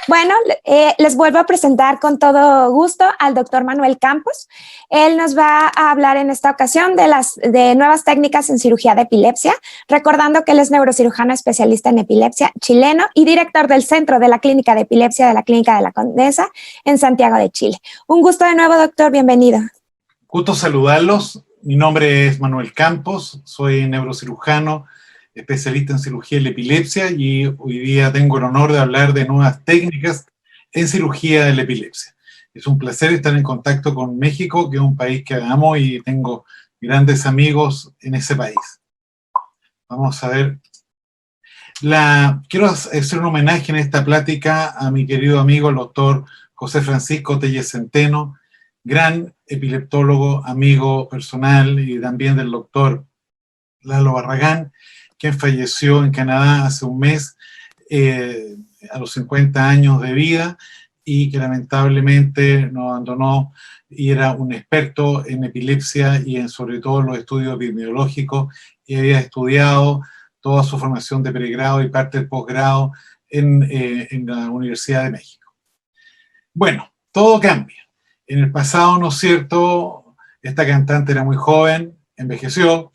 Bueno, les vuelvo a presentar con todo gusto al doctor Manuel Campos. Él nos va a hablar en esta ocasión de nuevas técnicas en cirugía de epilepsia, recordando que él es neurocirujano especialista en epilepsia chileno y director del Centro de la Clínica de Epilepsia de la Clínica de la Condesa en Santiago de Chile. Un gusto de nuevo, doctor, bienvenido. Gusto saludarlos. Mi nombre es Manuel Campos, soy neurocirujano, especialista en cirugía de la epilepsia y hoy día tengo el honor de hablar de nuevas técnicas en cirugía de la epilepsia. Es un placer estar en contacto con México, que es un país que amo y tengo grandes amigos en ese país. Vamos a ver. Quiero hacer un homenaje en esta plática a mi querido amigo, el doctor José Francisco Tellez Centeno, gran epileptólogo, amigo personal, y también del doctor Lalo Barragán, quien falleció en Canadá hace un mes a los 50 años de vida y que lamentablemente nos abandonó, y era un experto en epilepsia y en sobre todo en los estudios epidemiológicos, y había estudiado toda su formación de pregrado y parte del posgrado en la Universidad de México. Bueno, todo cambia. En el pasado, ¿no es cierto?, esta cantante era muy joven, envejeció.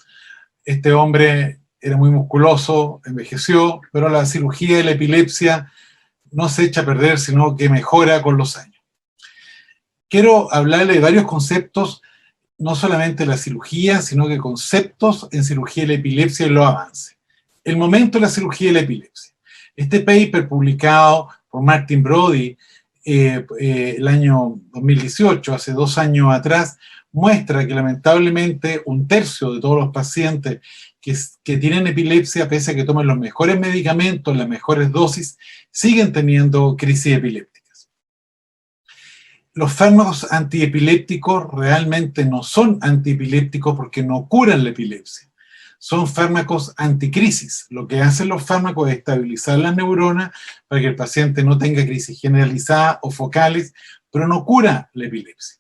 Este hombre era muy musculoso, envejeció, pero la cirugía de la epilepsia no se echa a perder, sino que mejora con los años. Quiero hablarle de varios conceptos, no solamente de la cirugía, sino que conceptos en cirugía de la epilepsia y los avances. El momento de la cirugía de la epilepsia. Este paper publicado por Martin Brody el año 2018, hace 2 años atrás, muestra que lamentablemente 1/3 de todos los pacientes que tienen epilepsia, pese a que tomen los mejores medicamentos, las mejores dosis, siguen teniendo crisis epilépticas. Los fármacos antiepilépticos realmente no son antiepilépticos porque no curan la epilepsia. Son fármacos anticrisis. Lo que hacen los fármacos es estabilizar las neuronas para que el paciente no tenga crisis generalizadas o focales, pero no cura la epilepsia.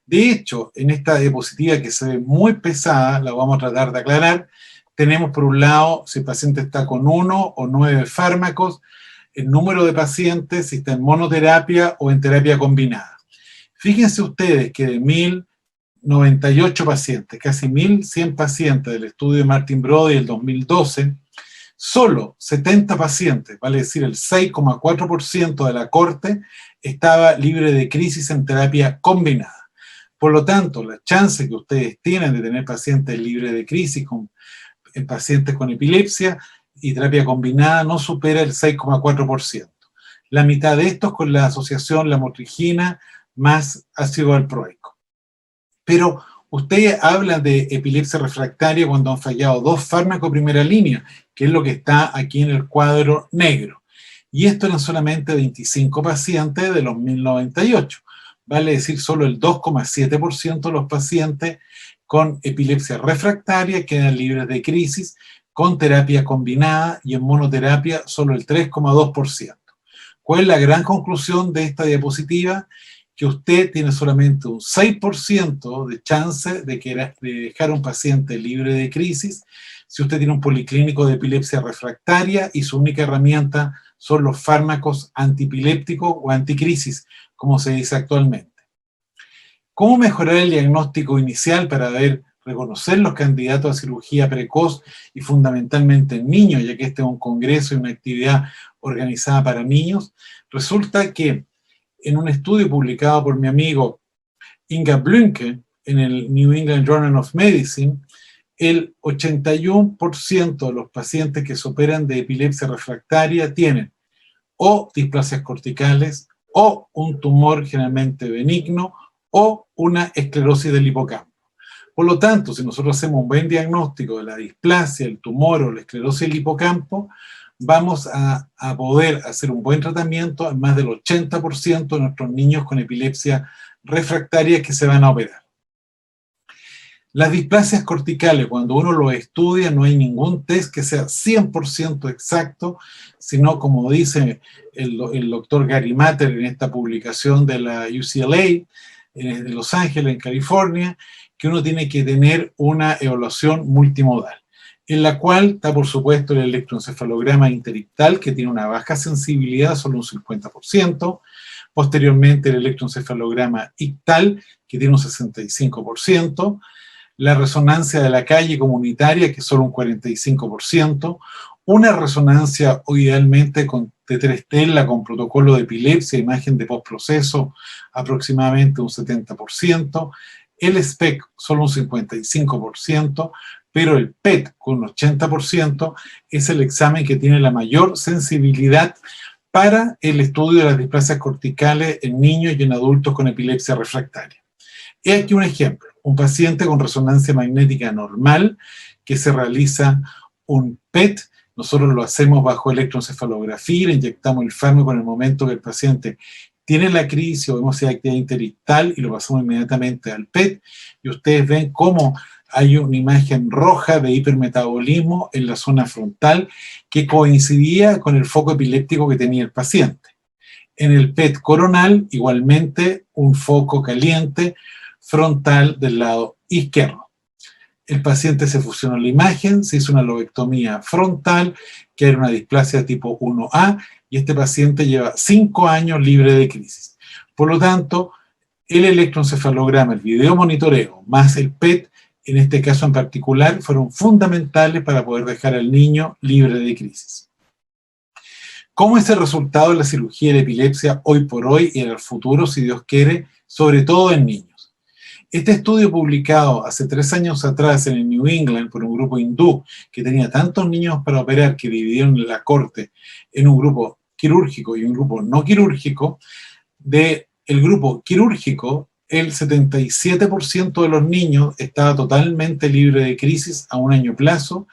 De hecho, en esta diapositiva que se ve muy pesada, la vamos a tratar de aclarar, tenemos por un lado si el paciente está con 1 o 9 fármacos, el número de pacientes, si está en monoterapia o en terapia combinada. Fíjense ustedes que de 1.098 pacientes, casi 1.100 pacientes del estudio de Martin Brody del 2012, solo 70 pacientes, vale decir el 6,4% de la corte, estaba libre de crisis en terapia combinada. Por lo tanto, la chance que ustedes tienen de tener pacientes libres de crisis, en pacientes con epilepsia y terapia combinada, no supera el 6,4%. La mitad de estos con la asociación lamotrigina más ácido valproico. Pero ustedes hablan de epilepsia refractaria cuando han fallado 2 fármacos de primera línea, que es lo que está aquí en el cuadro negro. Y esto eran solamente 25 pacientes de los 1.098. Vale decir, solo el 2,7% de los pacientes con epilepsia refractaria quedan libres de crisis con terapia combinada, y en monoterapia solo el 3,2%. ¿Cuál es la gran conclusión de esta diapositiva? Que usted tiene solamente un 6% de chance de dejar a un paciente libre de crisis si usted tiene un policlínico de epilepsia refractaria y su única herramienta son los fármacos antiepilépticos o anticrisis, como se dice actualmente. ¿Cómo mejorar el diagnóstico inicial para reconocer los candidatos a cirugía precoz y fundamentalmente en niños, ya que este es un congreso y una actividad organizada para niños? Resulta que en un estudio publicado por mi amigo Inga Blünke en el New England Journal of Medicine, el 81% de los pacientes que se operan de epilepsia refractaria tienen o displasias corticales, o un tumor generalmente benigno, o una esclerosis del hipocampo. Por lo tanto, si nosotros hacemos un buen diagnóstico de la displasia, el tumor o la esclerosis del hipocampo, vamos a poder hacer un buen tratamiento en más del 80% de nuestros niños con epilepsia refractaria que se van a operar. Las displasias corticales, cuando uno lo estudia, no hay ningún test que sea 100% exacto, sino como dice el doctor Gary Matter en esta publicación de la UCLA, de Los Ángeles, en California, que uno tiene que tener una evaluación multimodal. en la cual está, por supuesto, el electroencefalograma interictal, que tiene una baja sensibilidad, solo un 50%, posteriormente el electroencefalograma ictal, que tiene un 65%, la resonancia de la calle comunitaria, que es solo un 45%, una resonancia idealmente de 3 tela con protocolo de epilepsia, imagen de postproceso, aproximadamente un 70%, el SPEC solo un 55%, pero el PET con un 80% es el examen que tiene la mayor sensibilidad para el estudio de las displasias corticales en niños y en adultos con epilepsia refractaria. He aquí un ejemplo, un paciente con resonancia magnética normal que se realiza un PET. Nosotros lo hacemos bajo electroencefalografía, le inyectamos el fármaco en el momento que el paciente tiene la crisis o vemos si hay actividad interictal y lo pasamos inmediatamente al PET, y ustedes ven cómo hay una imagen roja de hipermetabolismo en la zona frontal que coincidía con el foco epiléptico que tenía el paciente. En el PET coronal, igualmente, un foco caliente frontal del lado izquierdo. El paciente se fusionó la imagen, se hizo una lobectomía frontal, que era una displasia tipo 1A, y este paciente lleva 5 años libre de crisis. Por lo tanto, el electroencefalograma, el video monitoreo, más el PET, en este caso en particular, fueron fundamentales para poder dejar al niño libre de crisis. ¿Cómo es el resultado de la cirugía de epilepsia hoy por hoy y en el futuro, si Dios quiere, sobre todo en niños? Este estudio publicado hace 3 años atrás en el New England por un grupo hindú que tenía tantos niños para operar que dividieron la corte en un grupo quirúrgico y un grupo no quirúrgico, del grupo quirúrgico, el 77% de los niños estaba totalmente libre de crisis a 1 año plazo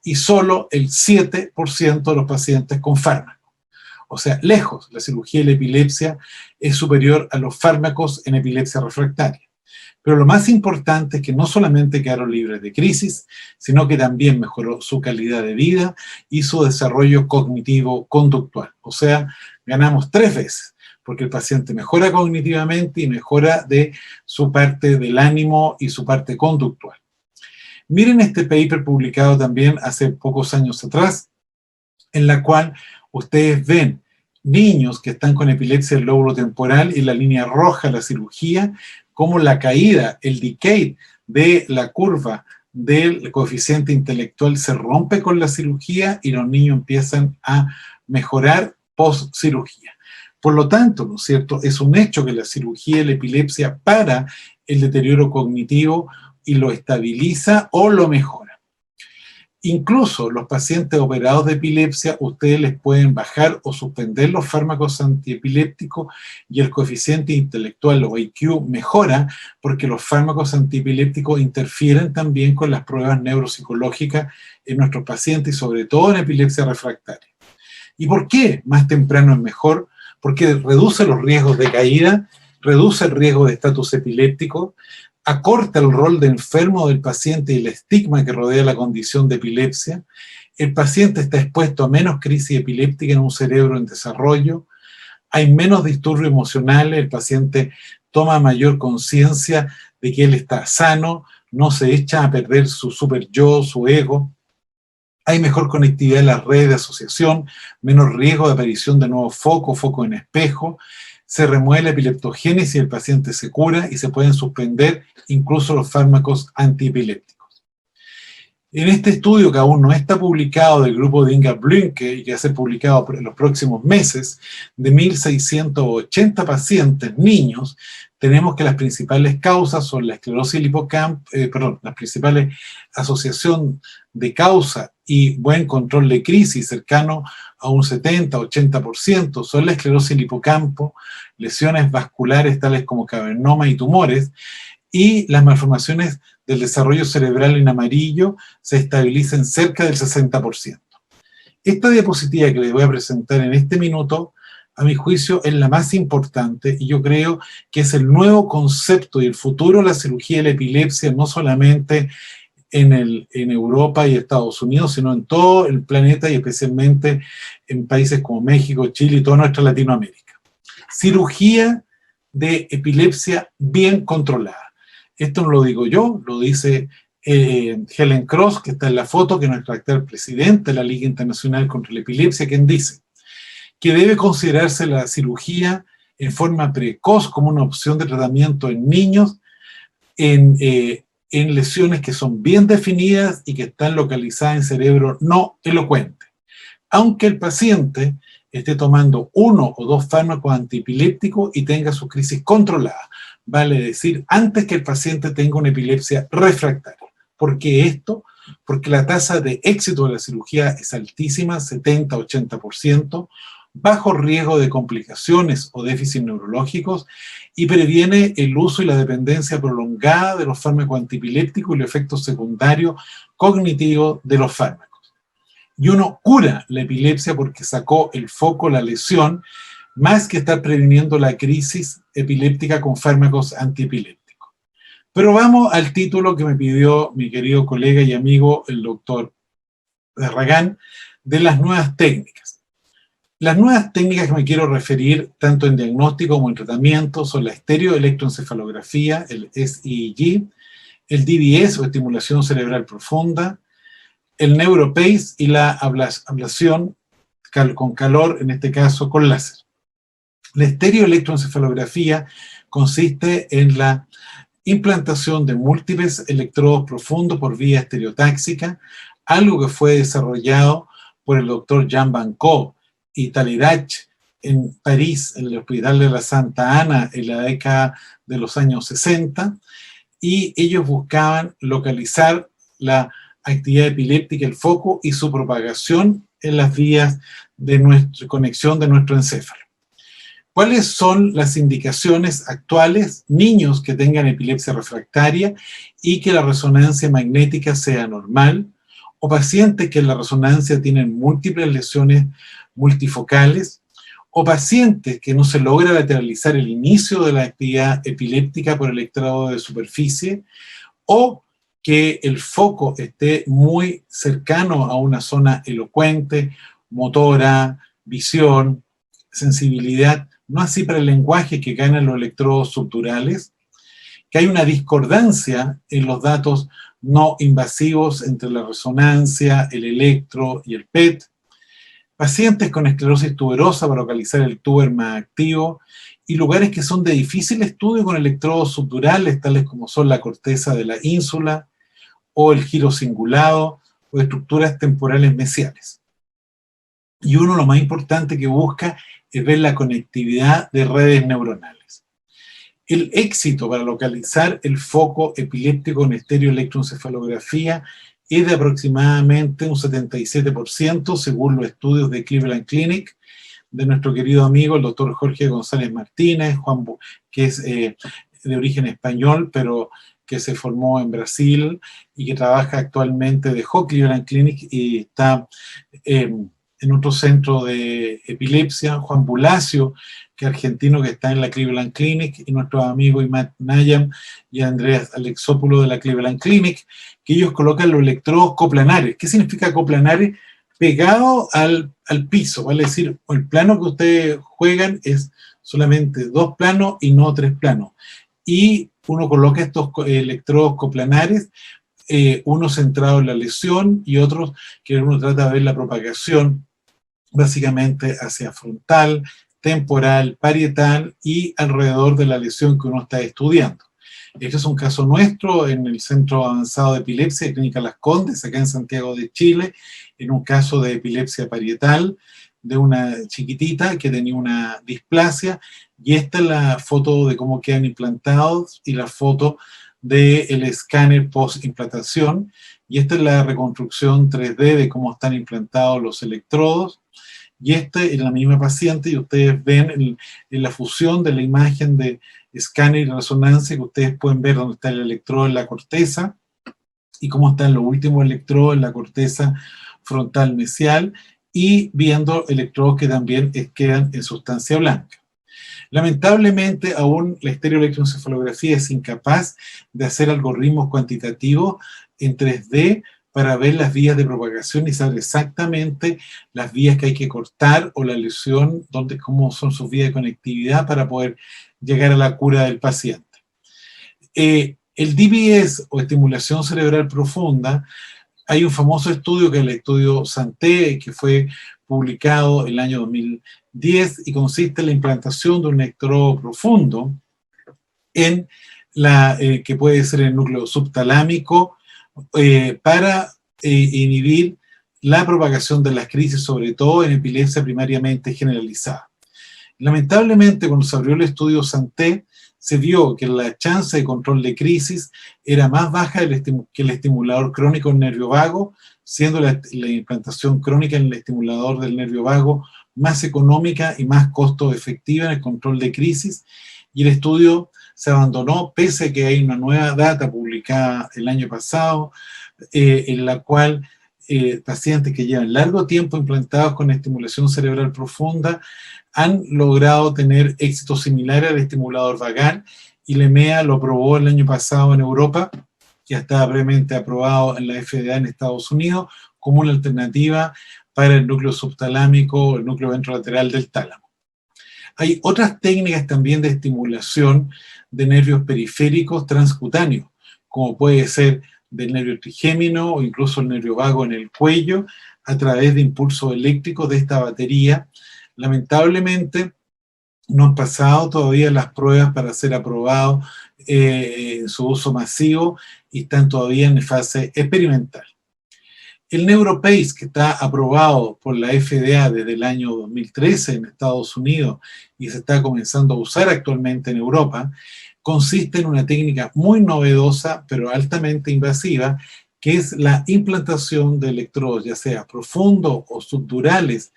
y solo el 7% de los pacientes con fármacos. O sea, lejos, la cirugía de la epilepsia es superior a los fármacos en epilepsia refractaria. Pero lo más importante es que no solamente quedaron libres de crisis, sino que también mejoró su calidad de vida y su desarrollo cognitivo-conductual. O sea, ganamos 3 veces, porque el paciente mejora cognitivamente y mejora de su parte del ánimo y su parte conductual. Miren este paper publicado también hace pocos años atrás, en la cual ustedes ven niños que están con epilepsia del lóbulo temporal y la línea roja, la cirugía, como la caída, el decay de la curva del coeficiente intelectual se rompe con la cirugía y los niños empiezan a mejorar post cirugía. Por lo tanto, ¿no es cierto?, es un hecho que la cirugía de la epilepsia para el deterioro cognitivo y lo estabiliza o lo mejora. Incluso los pacientes operados de epilepsia, ustedes les pueden bajar o suspender los fármacos antiepilépticos y el coeficiente intelectual o IQ mejora porque los fármacos antiepilépticos interfieren también con las pruebas neuropsicológicas en nuestros pacientes y sobre todo en epilepsia refractaria. ¿Y por qué más temprano es mejor? Porque reduce los riesgos de caída, reduce el riesgo de estatus epiléptico, acorta el rol de enfermo del paciente y el estigma que rodea la condición de epilepsia. El paciente está expuesto a menos crisis epiléptica en un cerebro en desarrollo. Hay menos disturbios emocionales, el paciente toma mayor conciencia de que él está sano, no se echa a perder su super yo, su ego. Hay mejor conectividad en las redes de asociación, menos riesgo de aparición de nuevos focos, foco en espejo. Se remueve la epileptogénesis y el paciente se cura y se pueden suspender incluso los fármacos antiepilépticos. En este estudio, que aún no está publicado, del grupo de Inga Blünke y que va a ser publicado en los próximos meses, de 1.680 pacientes, niños, tenemos que las principales causas son la esclerosis del hipocampo, las principales asociación de causa y buen control de crisis cercano a un 70-80% son la esclerosis del hipocampo, lesiones vasculares tales como cavernoma y tumores, y las malformaciones del desarrollo cerebral en amarillo se estabilizan cerca del 60%. Esta diapositiva que les voy a presentar en este minuto, a mi juicio, es la más importante y yo creo que es el nuevo concepto y el futuro de la cirugía de la epilepsia, no solamente en Europa y Estados Unidos, sino en todo el planeta y especialmente en países como México, Chile y toda nuestra Latinoamérica. Cirugía de epilepsia bien controlada. Esto no lo digo yo, lo dice Helen Cross, que está en la foto, que es nuestra actual presidenta de la Liga Internacional contra la Epilepsia, quien dice que debe considerarse la cirugía en forma precoz como una opción de tratamiento en niños en lesiones que son bien definidas y que están localizadas en cerebro no elocuente. Aunque el paciente esté tomando 1 o 2 fármacos antiepilépticos y tenga su crisis controlada. Vale decir, antes que el paciente tenga una epilepsia refractaria. ¿Por qué esto? Porque la tasa de éxito de la cirugía es altísima, 70-80%, bajo riesgo de complicaciones o déficits neurológicos y previene el uso y la dependencia prolongada de los fármacos antiepilépticos y los efectos secundarios cognitivos de los fármacos. Y uno cura la epilepsia porque sacó el foco, la lesión, más que estar previniendo la crisis epiléptica con fármacos antiepilépticos. Pero vamos al título que me pidió mi querido colega y amigo, el doctor Barragán, de las nuevas técnicas. Las nuevas técnicas que me quiero referir, tanto en diagnóstico como en tratamiento, son la estereoelectroencefalografía, el SEEG, el DBS o estimulación cerebral profunda, el NeuroPace y la ablación con calor, en este caso con láser. La estereoelectroencefalografía consiste en la implantación de múltiples electrodos profundos por vía estereotáxica, algo que fue desarrollado por el doctor Jean Van Caux y Talirach en París, en el Hospital de la Santa Ana, en la década de los años 60, y ellos buscaban localizar la actividad epiléptica, el foco y su propagación en las vías de nuestra conexión de nuestro encéfalo. ¿Cuáles son las indicaciones actuales? Niños que tengan epilepsia refractaria y que la resonancia magnética sea normal, o pacientes que en la resonancia tienen múltiples lesiones multifocales, o pacientes que no se logra lateralizar el inicio de la actividad epiléptica por electrodo de superficie, o que el foco esté muy cercano a una zona elocuente, motora, visión, sensibilidad, no así para el lenguaje que caen en los electrodos subdurales, que hay una discordancia en los datos no invasivos entre la resonancia, el electro y el PET, pacientes con esclerosis tuberosa para localizar el túber más activo, y lugares que son de difícil estudio con electrodos subdurales, tales como son la corteza de la ínsula, o el giro cingulado, o estructuras temporales mesiales. Y uno lo más importante que busca es ver la conectividad de redes neuronales. El éxito para localizar el foco epiléptico en estereoelectroencefalografía es de aproximadamente un 77% según los estudios de Cleveland Clinic, de nuestro querido amigo el doctor Jorge González Martínez, que es de origen español, pero que se formó en Brasil y que trabaja actualmente, dejó Cleveland Clinic y está en otro centro de epilepsia, Juan Bulacio, que es argentino, que está en la Cleveland Clinic, y nuestros amigos Imad Nayam y Andrés Alexópulo de la Cleveland Clinic, que ellos colocan los electrodos coplanares. ¿Qué significa coplanares? Pegado al piso, vale decir, el plano que ustedes juegan es solamente 2 planos y no 3 planos. Y uno coloca estos electrodos coplanares, uno centrado en la lesión y otros que uno trata de ver la propagación básicamente hacia frontal, temporal, parietal y alrededor de la lesión que uno está estudiando. Este es un caso nuestro en el Centro Avanzado de Epilepsia de Clínica Las Condes, acá en Santiago de Chile, en un caso de epilepsia parietal de una chiquitita que tenía una displasia, y esta es la foto de cómo quedan implantados y la foto del escáner post-implantación, y esta es la reconstrucción 3D de cómo están implantados los electrodos, y este es la misma paciente, y ustedes ven en la fusión de la imagen de escáner y resonancia que ustedes pueden ver dónde está el electrodo en la corteza y cómo están los últimos electrodos en la corteza frontal mesial, y viendo electrodos que también quedan en sustancia blanca. Lamentablemente, aún la estereoelectroencefalografía es incapaz de hacer algoritmos cuantitativos en 3D para ver las vías de propagación y saber exactamente las vías que hay que cortar o la lesión, cómo son sus vías de conectividad para poder llegar a la cura del paciente. El DBS, o estimulación cerebral profunda, hay un famoso estudio que es el estudio Santé, que fue publicado en el año 2010 y consiste en la implantación de un electrodo profundo en que puede ser el núcleo subtalámico para inhibir la propagación de las crisis, sobre todo en epilepsia primariamente generalizada. Lamentablemente, cuando se abrió el estudio Santé, se vio que la chance de control de crisis era más baja que el estimulador crónico en nervio vago, siendo la implantación crónica en el estimulador del nervio vago más económica y más costo efectiva en el control de crisis, y el estudio se abandonó pese a que hay una nueva data publicada el año pasado en la cual pacientes que llevan largo tiempo implantados con estimulación cerebral profunda han logrado tener éxitos similares al estimulador vagal, y la EMEA lo aprobó el año pasado en Europa, ya estaba previamente aprobado en la FDA en Estados Unidos como una alternativa para el núcleo subtalámico, el núcleo ventrolateral del tálamo. Hay otras técnicas también de estimulación de nervios periféricos transcutáneos, como puede ser del nervio trigémino o incluso el nervio vago en el cuello, a través de impulsos eléctricos de esta batería. Lamentablemente, no han pasado todavía las pruebas para ser aprobados en su uso masivo y están todavía en fase experimental. El NeuroPace, que está aprobado por la FDA desde el año 2013 en Estados Unidos y se está comenzando a usar actualmente en Europa, consiste en una técnica muy novedosa, pero altamente invasiva, que es la implantación de electrodos, ya sea profundos o subdurales,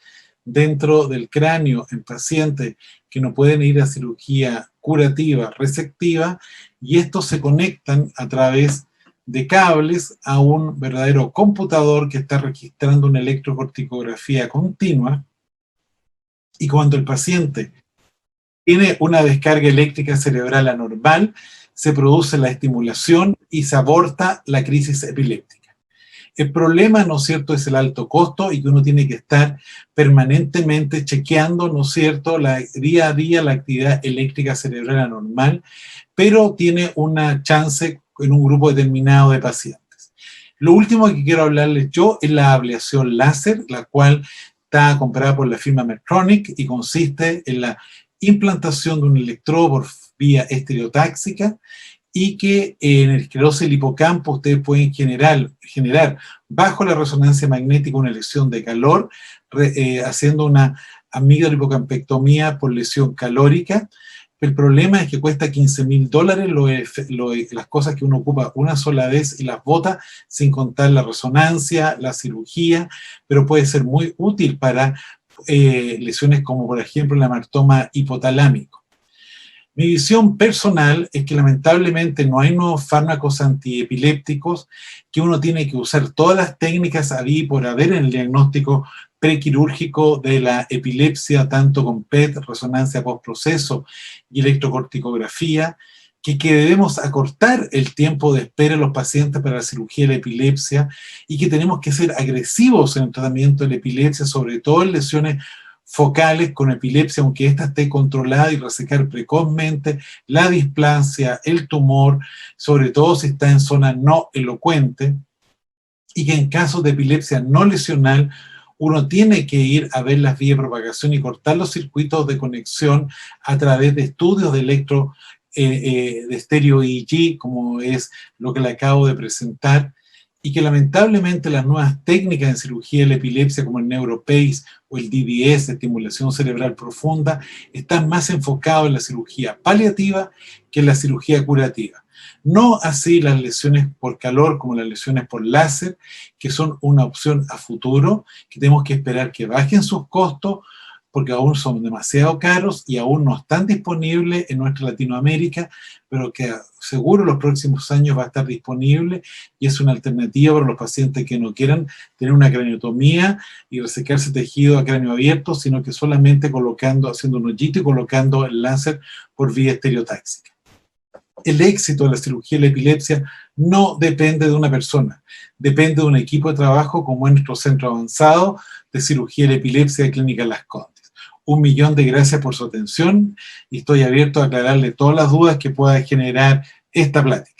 dentro del cráneo en pacientes que no pueden ir a cirugía curativa, resectiva, y estos se conectan a través de cables a un verdadero computador que está registrando una electrocorticografía continua, y cuando el paciente tiene una descarga eléctrica cerebral anormal, se produce la estimulación y se aborta la crisis epiléptica. El problema, ¿no es cierto?, es el alto costo y que uno tiene que estar permanentemente chequeando, ¿no es cierto?, día a día la actividad eléctrica cerebral anormal, pero tiene una chance en un grupo determinado de pacientes. Lo último que quiero hablarles yo es la ablación láser, la cual está comprada por la firma Medtronic y consiste en la implantación de un electrodo por vía estereotáxica, y que en el esclerosis del hipocampo ustedes pueden generar bajo la resonancia magnética una lesión de calor, haciendo una amígdalo-hipocampectomía por lesión calórica. El problema es que cuesta $15.000 las cosas que uno ocupa una sola vez y las bota, sin contar la resonancia, la cirugía, pero puede ser muy útil para lesiones como por ejemplo el hematoma hipotalámico. Mi visión personal es que lamentablemente no hay nuevos fármacos antiepilépticos, que uno tiene que usar todas las técnicas habida y por haber en el diagnóstico prequirúrgico de la epilepsia, tanto con PET, resonancia postproceso y electrocorticografía, que debemos acortar el tiempo de espera de los pacientes para la cirugía de la epilepsia y que tenemos que ser agresivos en el tratamiento de la epilepsia, sobre todo en lesiones focales con epilepsia, aunque ésta esté controlada, y resecar precozmente la displasia, el tumor, sobre todo si está en zona no elocuente, y que en casos de epilepsia no lesional uno tiene que ir a ver las vías de propagación y cortar los circuitos de conexión a través de estudios de de estéreo EEG, como es lo que le acabo de presentar, y que lamentablemente las nuevas técnicas en cirugía de la epilepsia como el NeuroPace o el DBS, estimulación cerebral profunda, están más enfocados en la cirugía paliativa que en la cirugía curativa. No así las lesiones por calor como las lesiones por láser, que son una opción a futuro, que tenemos que esperar que bajen sus costos, porque aún son demasiado caros y aún no están disponibles en nuestra Latinoamérica, pero que seguro en los próximos años va a estar disponible, y es una alternativa para los pacientes que no quieran tener una craniotomía y resecarse tejido a cráneo abierto, sino que solamente haciendo un hoyito y colocando el láser por vía estereotáxica. El éxito de la cirugía de la epilepsia no depende de una persona, depende de un equipo de trabajo como es nuestro Centro Avanzado de Cirugía de la Epilepsia de Clínica Las Condes. 1.000.000 de gracias por su atención y estoy abierto a aclararle todas las dudas que pueda generar esta plática.